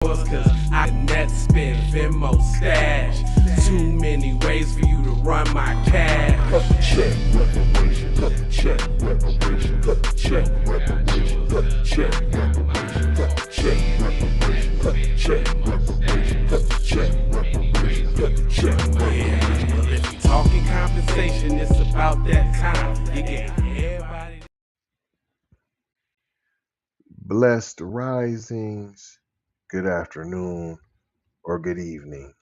Cause I net spend Venmo stash. Too many ways for you to run my cash. Check reparations, check reparations, check reparations, check reparations, check reparations, check reparations, check reparations, check reparations. Well, if you talking compensation, it's about that time. You get everybody. Blessed risings, good afternoon, or good evening.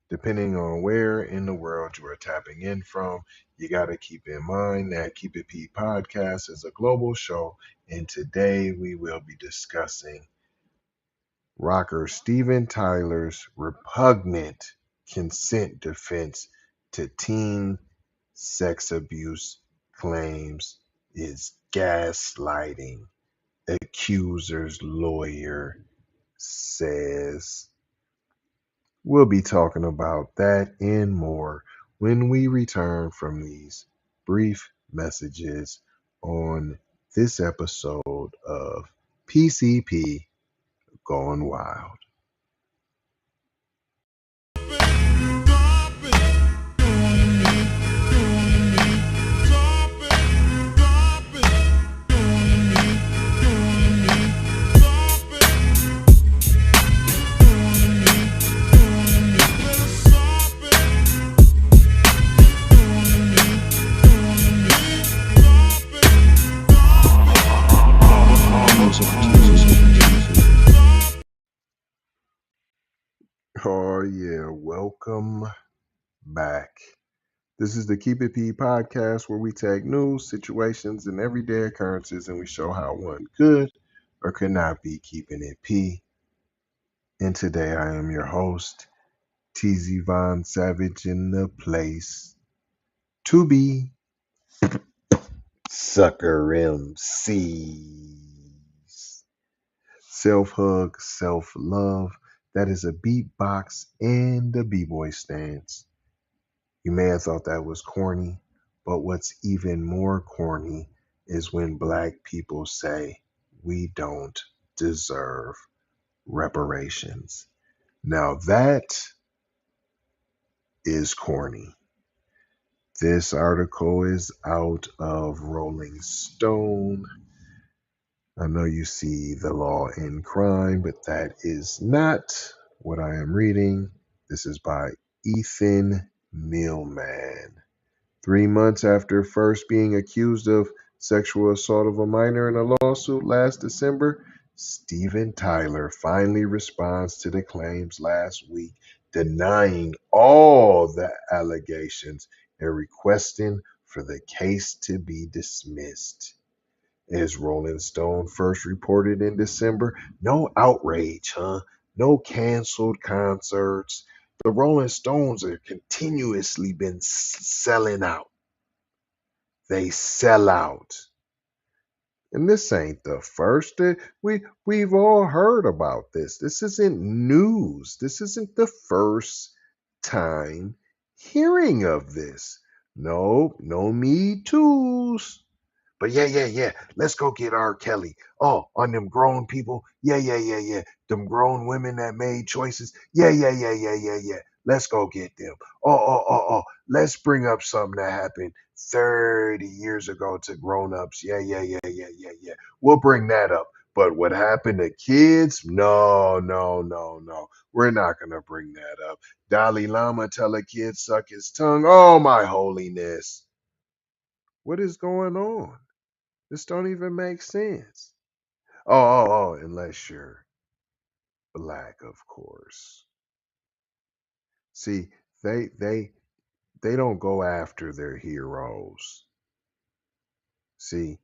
Depending on where in the world you are tapping in from, you got to keep in mind that Keep It P podcast is a global show, and today we will be discussing rocker Steven Tyler's repugnant consent defense to teen sex abuse claims is gaslighting. Accuser's lawyer says. We'll be talking about that and more when we return from these brief messages on this episode of PCP Going Wild. Oh yeah, welcome back. This is the Keep It P podcast where we take news, situations, and everyday occurrences and we show how one could or could not be keeping it P. And today I am your host, TZ Von Savage, in the place to be Sucker MCs. Self-hug, self-love. That is a beatbox and a b-boy stance. You may have thought that was corny, but what's even more corny is when black people say we don't deserve reparations. Now that is corny. This article is out of Rolling Stone. I know you see the law in crime, but that is not what I am reading. This is by Ethan Millman. 3 months after first being accused of sexual assault of a minor in a lawsuit last December, Steven Tyler finally responds to the claims last week, denying all the allegations and requesting for the case to be dismissed. As Rolling Stone first reported in December, no outrage, no canceled concerts. The Rolling Stones are continuously been selling out. They sell out. And this ain't the first. We've all heard about this. This isn't news. This isn't the first time hearing of this. No Me Too's. But yeah. Let's go get R. Kelly. Oh, on them grown people. Yeah. Them grown women that made choices. Yeah. Let's go get them. Oh. Let's bring up something that happened 30 years ago to grown-ups. Yeah. We'll bring that up. But what happened to kids? No. We're not going to bring that up. Dalai Lama tell a kid suck his tongue. Oh, my holiness. What is going on? This don't even make sense. Oh, unless you're black, of course. See, they don't go after their heroes. See,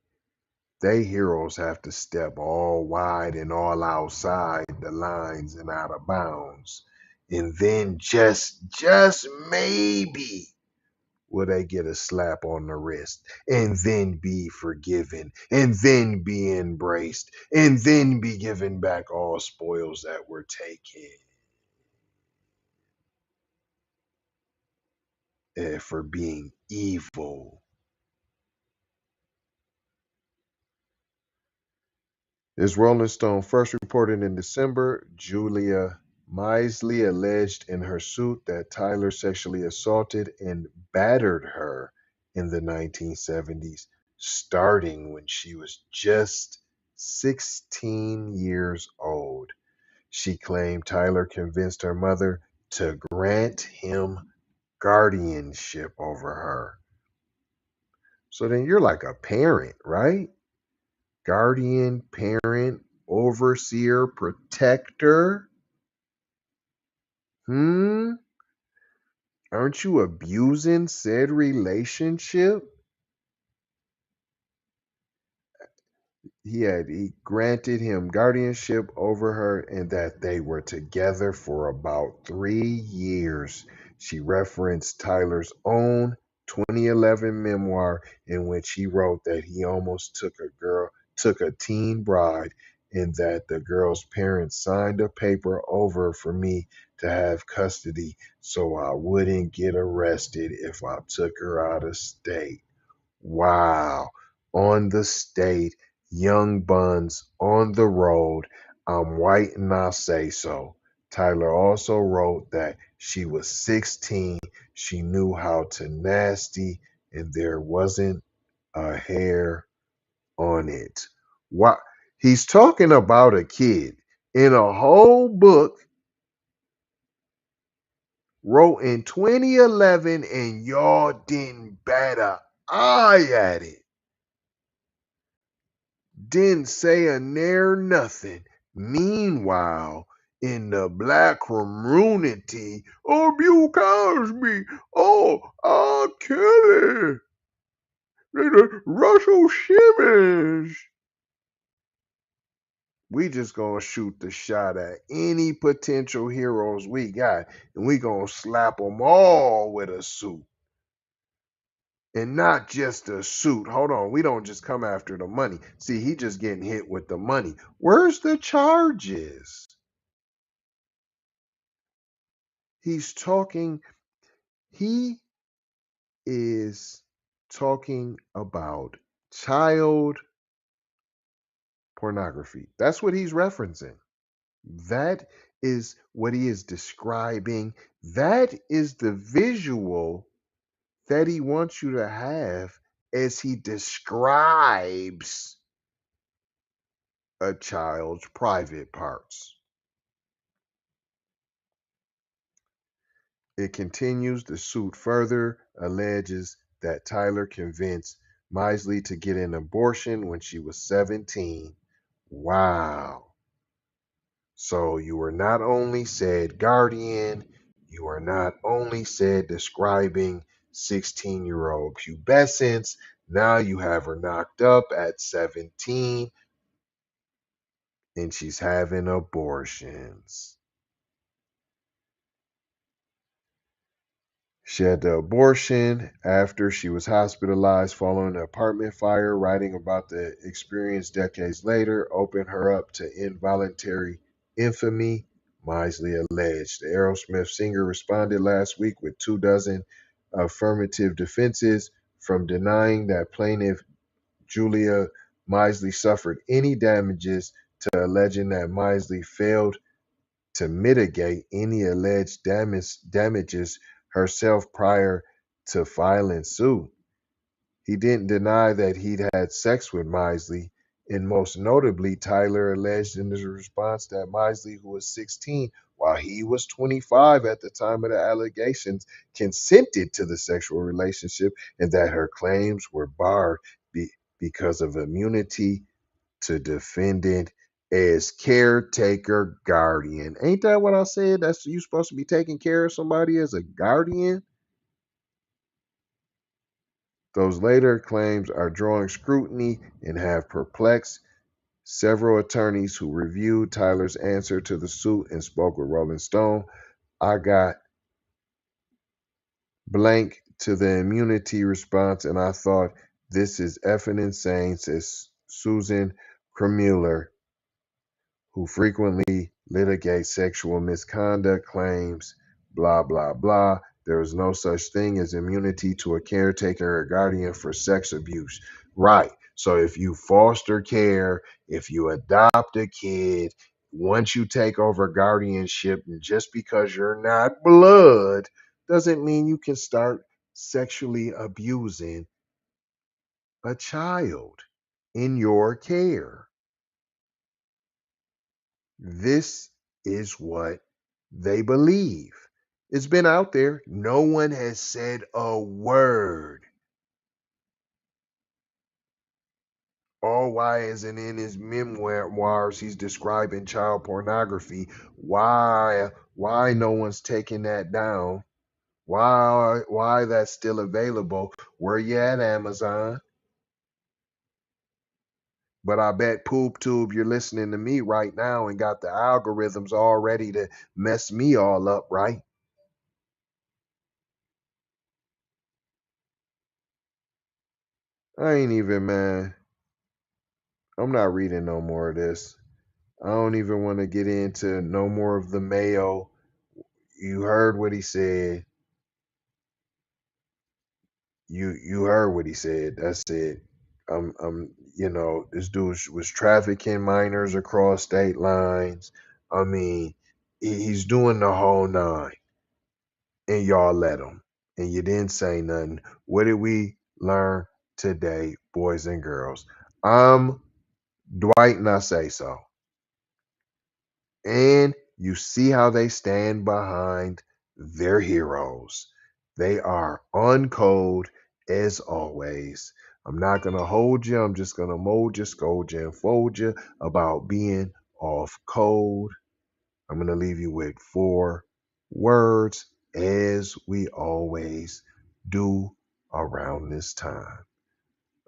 they heroes have to step all wide and all outside the lines and out of bounds. And then just maybe will they get a slap on the wrist and then be forgiven and then be embraced and then be given back all spoils that were taken for being evil. As Rolling Stone first reported in December, Julia Misley alleged in her suit that Tyler sexually assaulted and battered her in the 1970s, starting when she was just 16 years old. She claimed Tyler convinced her mother to grant him guardianship over her. So then you're like a parent, right? Guardian, parent, overseer, protector. Aren't you abusing said relationship? He granted him guardianship over her and that they were together for about 3 years. She referenced Tyler's own 2011 memoir in which he wrote that he almost took a teen bride, and that the girl's parents signed a paper over for me to have custody so I wouldn't get arrested if I took her out of state. Wow. On the state, young buns on the road. I'm white and I say so. Tyler also wrote that she was 16. She knew how to nasty and there wasn't a hair on it. Why? He's talking about a kid in a whole book wrote in 2011 and y'all didn't bat an eye at it. Didn't say a near nothing. Meanwhile, in the black community, oh, Bill Cosby, oh, R. Kelly, Russell Simmons. We just gonna shoot the shot at any potential heroes we got, and we gonna slap them all with a suit. And not just a suit. Hold on. We don't just come after the money. See, he just getting hit with the money. Where's the charges? He's talking, he is talking about child pornography. That's what he's referencing. That is what he is describing. That is the visual that he wants you to have as he describes a child's private parts. It continues. The suit further alleges that Tyler convinced Misley to get an abortion when she was 17. Wow. So you were not only said guardian, you are not only said describing 16-year-old pubescence, now you have her knocked up at 17 and she's having abortions. She had the abortion after she was hospitalized following an apartment fire. Writing about the experience decades later opened her up to involuntary infamy, Misley alleged. The Aerosmith singer responded last week with 24 affirmative defenses, from denying that plaintiff Julia Misley suffered any damages to alleging that Misley failed to mitigate any alleged damages herself prior to filing suit. He didn't deny that he'd had sex with Misley, and most notably, Tyler alleged in his response that Misley, who was 16, while he was 25 at the time of the allegations, consented to the sexual relationship and that her claims were barred because of immunity to defendant as caretaker guardian. Ain't that what I said? That's you supposed to be taking care of somebody as a guardian? Those later claims are drawing scrutiny and have perplexed several attorneys who reviewed Tyler's answer to the suit and spoke with Rolling Stone. I got blank to the immunity response and I thought, this is effing insane, says Susan Kremuller, who frequently litigates sexual misconduct claims, blah, blah, blah. There is no such thing as immunity to a caretaker or guardian for sex abuse. Right. So if you foster care, if you adopt a kid, once you take over guardianship, and just because you're not blood doesn't mean you can start sexually abusing a child in your care. This is what they believe. It's been out there. No one has said a word. Oh, why isn't in his memoirs he's describing child pornography? Why no one's taking that down? Why that's still available? Where you at, Amazon? But I bet PoopTube you're listening to me right now and got the algorithms all ready to mess me all up, right? I ain't even, man. I'm not reading no more of this. I don't even want to get into no more of the Mayo. You heard what he said. You heard what he said. That's it. This dude was trafficking minors across state lines. I mean, he's doing the whole nine, and y'all let him, and you didn't say nothing. What did we learn today, boys and girls? I'm Dwight, and I say so. And you see how they stand behind their heroes. They are on code as always. I'm not going to hold you. I'm just going to mold you, scold you, and fold you about being off code. I'm going to leave you with 4 words as we always do around this time.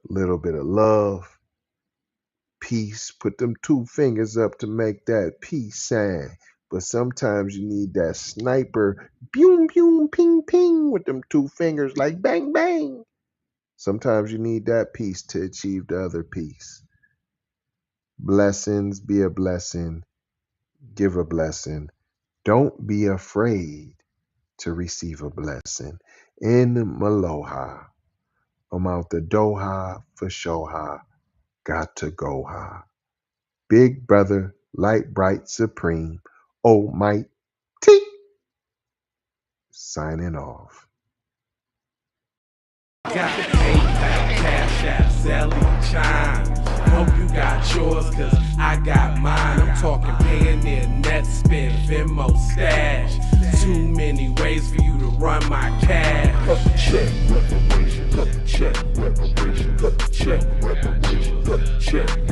A little bit of love, peace. Put them 2 fingers up to make that peace sign. But sometimes you need that sniper, boom, boom, ping, ping, with them 2 fingers like bang, bang. Sometimes you need that peace to achieve the other peace. Blessings, be a blessing, give a blessing. Don't be afraid to receive a blessing. In Maloha, I'm out the Doha for Shoha, got to go ha. Big brother, light bright supreme, almighty, signing off. Got PayPal, Cash App, Zelle, Chime. Hope you got yours, cause I got mine. I'm talking Payoneer, Netspend, Venmo, Stash. Too many ways for you to run my cash. Check reparation, check reparation, check reparation, check.